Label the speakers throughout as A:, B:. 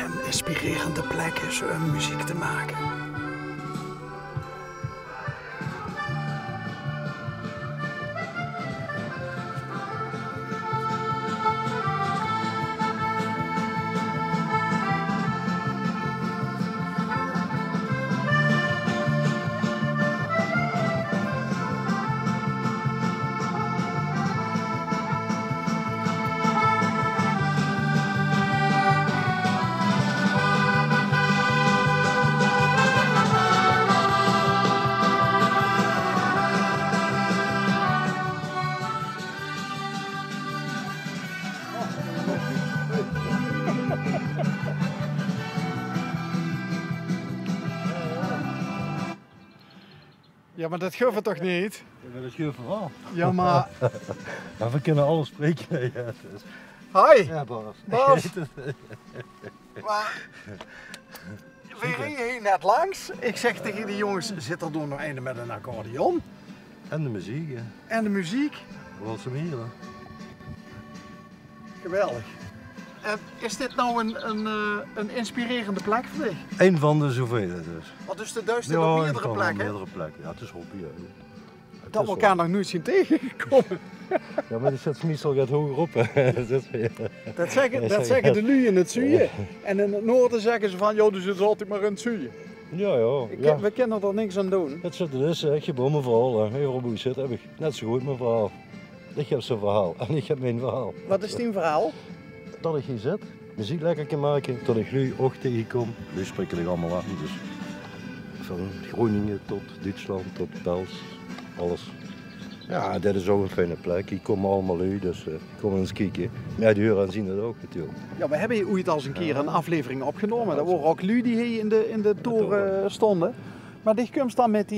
A: een inspirerende plek is om muziek te maken. Ja, maar dat geeft het toch niet?
B: Ja, dat geeft vooral.
A: Ja, maar...
B: Maar we kunnen alles spreken. Ja, dus.
A: Hoi!
B: Ja, Bas.
A: Bas! Maar... We gingen hier net langs. Ik zeg tegen die jongens, zit er nog een met een accordeon?
B: En de muziek, hè.
A: En de muziek?
B: Wat ze meer, hè.
A: Geweldig. Is dit nou een inspirerende plek voor dich?
B: Eén van de zoveel dus.
A: Want dus de duist op meerdere plekken?
B: Meerdere plekken. Ja, het is hobby. Hè.
A: Dat we elkaar nog nooit zien tegengekomen.
B: Ja, maar de schetsmiesel gaat hoger op. Hè.
A: Dat zeggen de lui in het zuiden. En in het noorden zeggen ze van, joh, dus het is altijd maar in het zuiden.
B: Ja, ja.
A: We kunnen er niks aan doen.
B: Het zit dus, ik heb mijn verhaal. Overal hoe zit heb ik net zo goed mijn verhaal. Ik heb zijn verhaal en ik heb mijn verhaal.
A: Wat is die verhaal?
B: Dat ik hier zit, muziek lekker kan maken, tot ik nu ook tegenkom. Nu spreken ik allemaal aan, dus van Groningen tot Duitsland, tot Pels, alles. Ja, dit is ook een fijne plek. Hier komen allemaal uit, dus kom eens kijken. Ja, die horen en zien het ook natuurlijk.
A: Ja, we hebben hier ooit al eens een keer een aflevering opgenomen. Dat waren ook lui die hier in de toren stonden. Maar dit komt dan met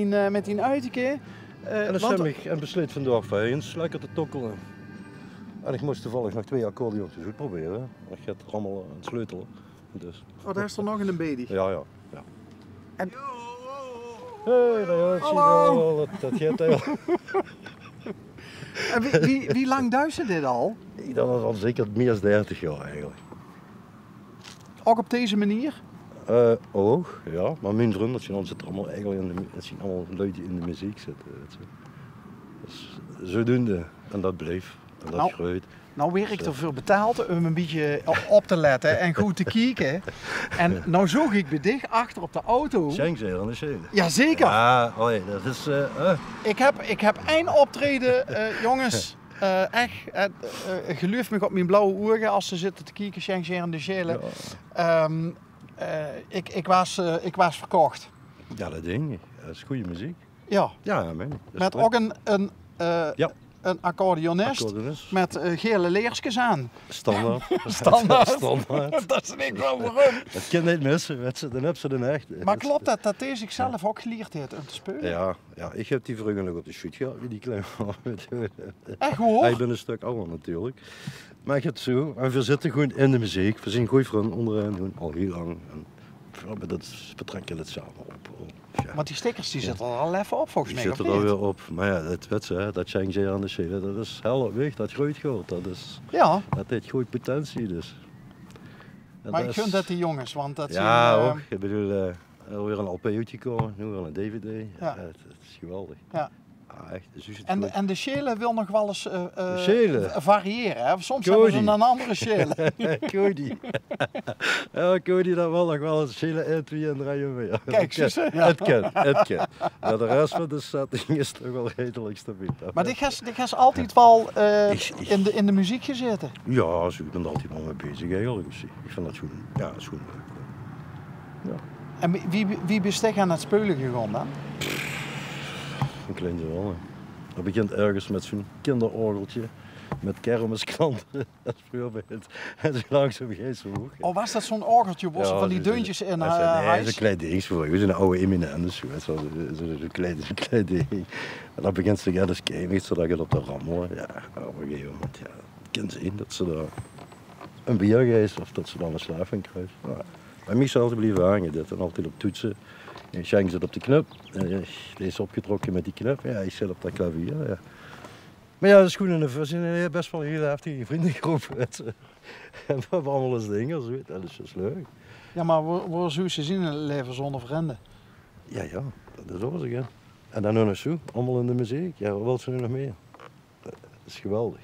A: die uitje.
B: En dan stem ik en besluit vandaag van eens lekker te tokkelen. En ik moest toevallig nog 2 accordeons proberen. Ik ga er allemaal aan het sleutelen. Dus.
A: Oh, daar is er nog een baby.
B: Ja.
A: En...
B: Hé, dat gaat heel.
A: En wie lang duizend dit al?
B: Dat is al zeker meer dan 30 jaar eigenlijk.
A: Ook op deze manier?
B: Ook, ja. Maar mijn vrienden zitten allemaal eigenlijk het allemaal lui die in de muziek zitten. Dus zodoende. En dat bleef. En dat groeit.
A: Nou weer ik ervoor betaald om een beetje op te letten en goed te kijken. En nou zoog ik bij dich achter op de auto.
B: Schenkzeer aan de Schelen.
A: Jazeker.
B: Ja, dat is...
A: Ik heb één optreden, jongens. Echt, geloof me op mijn blauwe ogen als ze zitten te kijken, Schenkzeer aan de Schelen. Ja. Ik was verkocht.
B: Ja, dat denk ik. Dat is goede muziek.
A: Ja.
B: Ja, man.
A: Met ook een accordeonist met gele leersjes aan.
B: Standaard.
A: Standaard. Dat is niet wel waarom.
B: Dat kan niet missen, dan heb ze de echt.
A: Maar klopt dat deze zichzelf ook geleerd heeft om te spelen?
B: Ja, ik heb die vroeger nog op de shoot gehad, die kleine.
A: Echt hoor?
B: Ik ben een stuk ouder natuurlijk. Maar ik heb het zo, en we zitten gewoon in de muziek. We zijn goeie vrienden onderaan, doen al heel lang. We trekken het samen op.
A: Ja. Want die stickers die zitten er al even op volgens mij.
B: Die zitten er weer op. Maar ja, dat Schenkzeer aan de Schelen, dat is heel weg, dat groeit goed. Dat heeft goede potentie dus.
A: Maar ik gun dat die jongens, want dat
B: ja, ook. Ik bedoel, er weer een LP uitgekomen, nu weer een DVD. Ja. Het is geweldig. Ja. Echt, dus
A: en de Schelen wil nog wel eens variëren, hè? Soms hebben ze een andere Schelen.
B: Cody. Ja, Cody dat wil nog wel eens Schelen 1, 2 en 3 en meer.
A: Kijk, zussen.
B: Het kan. Maar de rest van de setting is toch wel redelijk stabiel.
A: Maar dit has altijd wel in de muziek gezeten?
B: Ja, ik ben er altijd wel mee bezig eigenlijk. Dus ik vind dat goed. Ja, dat is goed. Ja.
A: En wie besteeg aan het spelen gegaan dan?
B: Een klein wel. Dat begint ergens met zo'n kinderorgeltje met kermiskranten. Dat is vroeger bij het. En zo langzaam begint zo hoog.
A: Oh, was dat zo'n orgeltje of van die deuntjes in huis?
B: Nee, zo'n klein ding voor je. Zo'n oude eminent. Zo'n klein ding. En dan begint ze eens kijken, zodat je op de rammelen. Ja, op een gegeven moment. Ja, het kan zijn dat ze daar een bier geeft of dat ze dan een slaving krijgt. Ja. Maar mij is altijd blijven hangen dit en altijd op toetsen. En Schenk zit op de knop, en die is opgetrokken met die knop, ja, ik zit op dat klavier. Ja. Maar ja, dat is goed, we zijn best wel een hele heftige vriendengroep. En we hebben allemaal eens dingen, zo, dat is dus leuk.
A: Ja, maar waar zou ze zien in het leven zonder vrienden?
B: Ja, dat is ook zo. En dan nog zo, allemaal in de muziek. Ja, wat wil ze nu nog meer? Dat is geweldig.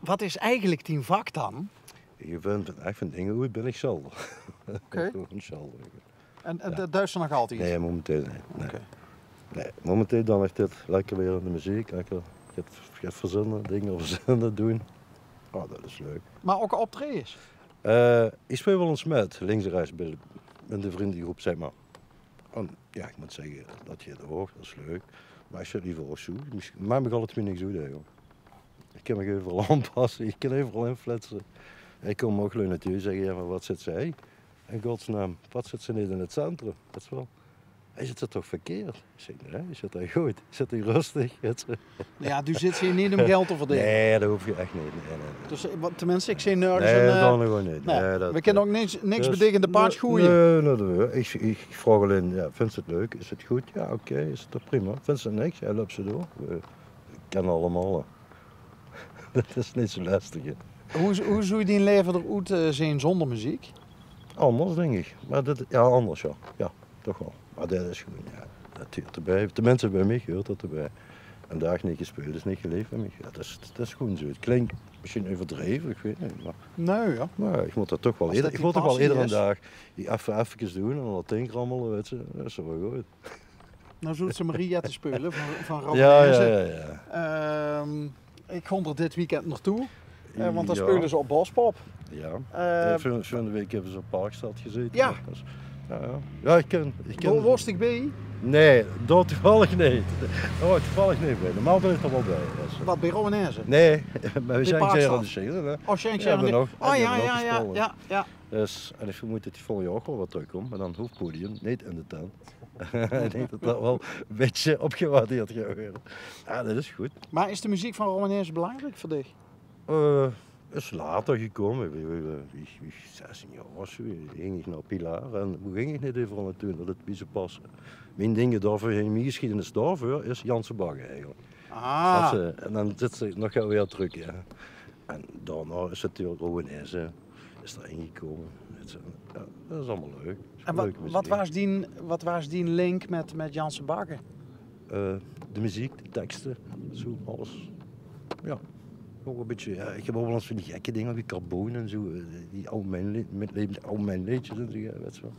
A: Wat is eigenlijk die vak dan?
B: Ik vind dingen goed, ben ik zelden.
A: Oké.
B: Gewoon zelden.
A: En dat duist er nog altijd?
B: Nee, momenteel niet. Nee.
A: Oké.
B: Nee, momenteel dan echt dit, lekker weer in de muziek, lekker gaat verzinnen, dingen verzinnen, doen. Oh, dat is leuk.
A: Maar ook optredens?
B: Ik speel wel eens met, links en rechts, in de vriendengroep, zeg maar. En, ja, ik moet zeggen, dat je het hoort, dat is leuk. Maar ik zit liever ook zo. Maar me gaat het weer niks doen, eigenlijk. Ik kan me overal aanpassen, ik kan overal inflitsen. Ik kom ook gewoon natuurlijk zeggen, ja, maar wat zit zij? In godsnaam, wat zit ze niet in het centrum? Dat is wel... Hij zit er toch verkeerd? Ik zeg, nee, je zit er goed. Je zit er rustig.
A: Ja, dus zit ze hier niet om geld te verdienen?
B: Nee, dat hoef je echt niet. Nee.
A: Dus, tenminste, ik zie nergens
B: nee,
A: een...
B: dat gewoon niet.
A: Nee,
B: dat,
A: we kunnen ook niks
B: dus,
A: betekende paard schoeien.
B: Nee, ik vraag alleen, ja, vindt ze het leuk? Is het goed? Ja, oké, is het toch prima. Vindt ze niks? Ja, loop ze door. We kennen allemaal. Dat is niet zo lastig.
A: Hoe zou je die leven eruit zien zonder muziek?
B: Anders, denk ik. Maar ja, anders, ja. Ja, toch wel. Maar dat is gewoon, ja, dat hoort erbij. Tenminste, bij mij hoort dat erbij. Een dag niet gespeeld is niet geleefd bij mij. Ja, dat is gewoon zo. Het klinkt misschien overdreven, ik weet niet. Maar,
A: Nee, ja.
B: maar ik moet dat toch wel, ik moet toch wel iedere dag even doen en dan dat rammelen, weet je. Dat is wel goed.
A: Nou zoekt ze Maria te spelen van Rob
B: Ja.
A: Ik ga er dit weekend naartoe. Want dan
B: Ja.
A: spelen ze op Bospop.
B: Ja. Volgende week hebben ze op Parkstad gezeten.
A: Ja.
B: Dus, ja, ik ken.
A: Was ik bij?
B: Nee, dat toevallig niet. Oh, toevallig niet bij. Normaal ben ik er wel bij. Dus.
A: Wat, bij Romanezen?
B: Nee, maar we zijn
A: Parkstad.
B: hier aan de Schelen. Hè.
A: Oh, Schenk
B: Ja, we nog.
A: Oh
B: Ja,
A: ja.
B: Dus, en ik vermoed dat die volgende jaar ook wel wat terugkomt, maar dan hoofdpodium, niet in de tent. Ik denk dat dat wel een beetje opgewaardeerd gaat worden. Ja, dat is goed.
A: Maar is de muziek van Romanezen belangrijk voor dich?
B: Is later gekomen. Wie 16 jaar was, ging ik naar Pilar en hoe ging ik niet overal naartoe, dat het bij ze passen. Mijn dingen daarvoor, mijn geschiedenis daarvoor is Janse Bagge eigenlijk.
A: Ah.
B: En dan zit ze nog weer terug, ja. En daarna is het weer Romanezen, is er ingekomen. Ja, dat is allemaal leuk.
A: En wat was die link met Janse Bagge?
B: De muziek, de teksten, zo alles. Ja. Ook een beetje, ja, ik heb ook wel eens van die gekke dingen, die Carbone en zo, die oude mijnleedjes en zo, ja, weet je wel.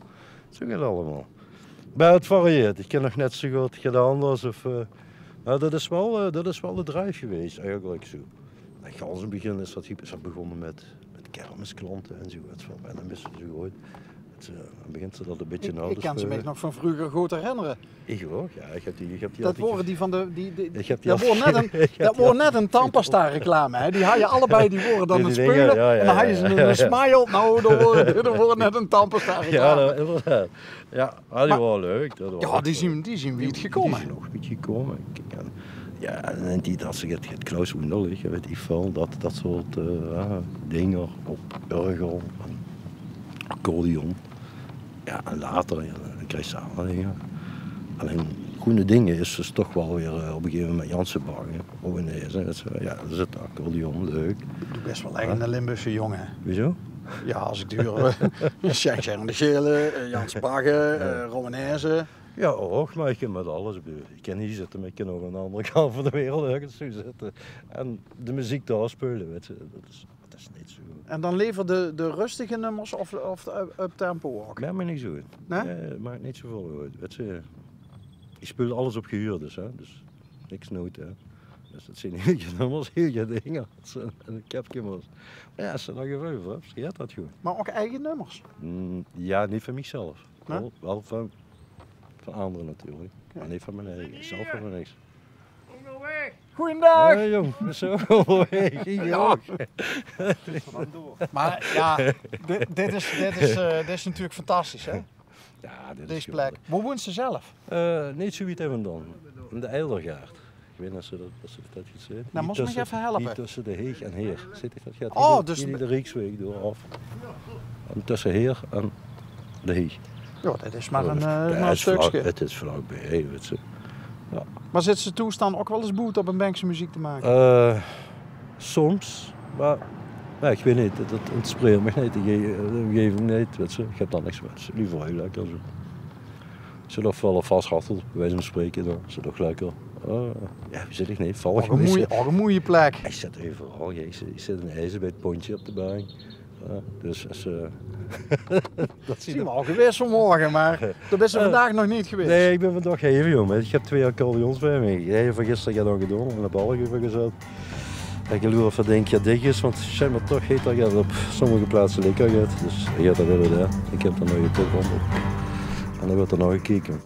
B: Zo gaat het allemaal. Maar het varieert, ik ken nog net zo goed gedaan als of... Nou, dat is wel de drive geweest, eigenlijk zo. En gans in het begin is dat begonnen met kermisklanten en zo, weet je wel. En dan is het zo goed. Dan begint ze dat een beetje na te
A: Ik kan ze me nog van vroeger goed herinneren.
B: Ik ook, ja. Ik heb die
A: dat waren die van de... Dat
B: wordt
A: net een tandpasta reclame, hè. Die had je allebei, die worden dan een spelen.
B: Ja,
A: en dan had je ze een smile. Nou, dat wordt net een tandpasta reclame.
B: Ja, inderdaad. Ja, die waren leuk.
A: Die zien wie het gekomen.
B: Die zijn nog niet gekomen. Ja, en dat ze het Klaus Oendelig, weet ik veel, dat soort dingen op orgel, accordeon. Ja, en later dan krijg je allemaal dingen. Alleen goede dingen is dus toch wel weer op een gegeven moment Janse Bagge. Ja, dat is het accordeon, leuk.
A: Doe best wel echt een Limburgse jongen.
B: Wieso?
A: Ja, als ik duur. Schenk en de Schelen, Janse Bagge, Romanezen.
B: Ja, ook, maar ik kan met alles. Ik kan hier zitten, maar ik kan ook aan de andere kant van de wereld ergens zo zitten. En de muziek daar spelen, weet je, dat is niet zo.
A: En dan leveren de rustige nummers of up tempo ook?
B: Nee, maar niet zo goed.
A: Nee?
B: Maakt niet zoveel uit. Weet je, ik speel alles op gehuur dus, hè. Dus niks nood, hè. Dus dat zijn heel je nummers, heel je dingen. En ik heb nummers. Maar ja, als ze dan gegeven hebt, vergeet dat gewoon.
A: Maar ook eigen nummers?
B: Ja, niet van mezelf.
A: Nee?
B: Wel van anderen natuurlijk. Okay. Maar niet van mijn eigen. Zelf van mijn niks.
A: Goeiedag!
B: Ja, jong, zo weg. Ja.
A: Maar ja, dit is natuurlijk fantastisch, hè?
B: Ja, dit
A: deze plek. Waar woont ze zelf?
B: Niet zoiets even dan. In de Eilergaard. Ik weet niet of ze dat iets zeggen.
A: Nou, moet je me even helpen.
B: Hier tussen de Heeg en Heer. Zit ik dat gaat
A: oh, dus
B: de Rijksweg door af. En tussen Heer en de Heeg.
A: Ja, dat is maar een stukje.
B: Het is vlakbij, weet je. Ja.
A: Maar zit ze toestaan ook wel eens boet op een bankse muziek te maken?
B: Soms, maar Ja, ik weet niet, dat inspireert me niet, die omgeving niet, weet je. Ik heb daar niks met, liever heel lekker zo. Als je nog wel vastgattelt, bij wijze van spreken, dan is het toch lekker. Ja, hoe zit ik niet? Vallig
A: een mooie plek.
B: Ik zit overal, ik zit in IJzer bij het pontje op de berg. Dus als
A: dat zie je al geweest vanmorgen, maar dat is er vandaag nog niet geweest.
B: Nee, ik ben vandaag even jongen. Ik heb 2 accordeons bij me. Jij van gisteren gaat dan gedaan, in de balk even gezet. Ik geloof of het denk keer dicht is, want schijnbaar toch heet dat het op sommige plaatsen lekker gaat. Dus ik ga dat willen daar. Ik heb er nog een tip onder. En dan wordt er nog gekeken.